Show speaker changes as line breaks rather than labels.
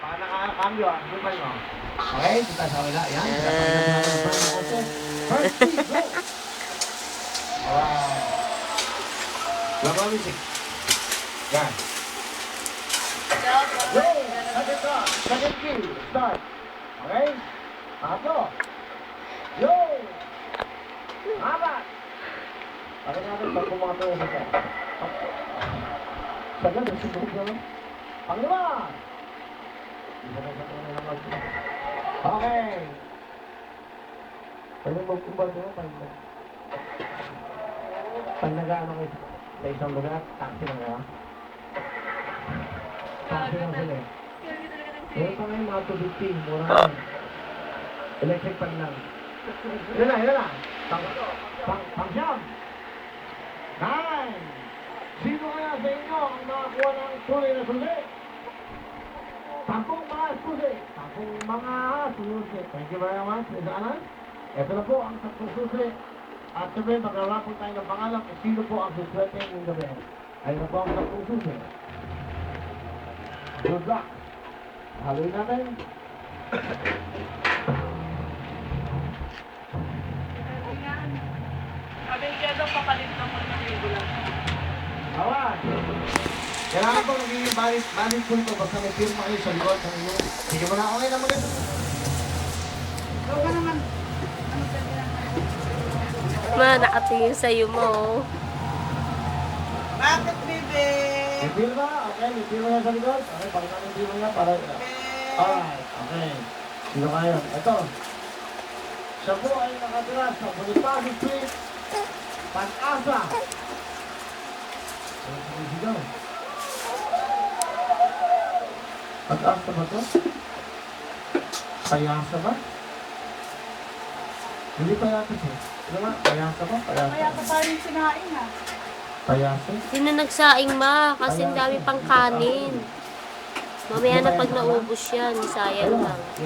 Baka nakakambyo ah. Lupay mo. Okay, kita sa wala. Yan. First three, go! Alright. Lama music. Yan. Go! Second shot. Second cue. Start. Okay? Pangatlo. Yo! Apat! Bakit natin pag pumato yung isa? Sagad, ang sigurog naman. Pangalawa! Okay. Pwede magkumbal mo, pag nag-ano kayo sa isang lugar, taxi lang kaya? Taxi lang sila eh. Meron pa ngayon mga 250, mura lang. Electric pan lang. Yun na. Pang-siyam. 9. Sino kaya sa inyo ang nakakuha ng tunay na susi? 10 mga susi. 10 mga susi. Thank you very much, Ms. Anan. Ito na po ang 10 susi. At sabi, maglalapot tayo ng pangalan kung sino po ang suswerte ng gabi. Ay na po ang 10 susi. Good luck. Haluin natin.
Sabi kaya daw papalit ng mga libo lang.
Awan! Kailangan po magiging valid po ito basta may firma kayo sa likod ng inyo. Sige mo na, okay na maganda.
Ikaw ka naman. Ano pwede lang?
Ma, nakatingin sa'yo mo.
Bakit, bebe?
May firma? Okay, may firma yan sa likod. Okay, pakita ng firma niya para... Alright, okay. Sino kayo? Ito. Siya po ay nakatira sa Bonifacio Street, Pag-asa. Sigaw. Pag-asa ba ito? Payasa ba? Hindi payasa siya. Ano ba? Payasa ba? Payasa.
Kaya pa rin sinain ha.
Hindi
Payasa?
na nagsaing, ma, kasi ang dami pang kanin. Mamaya na pag naubos yan, sayang lang.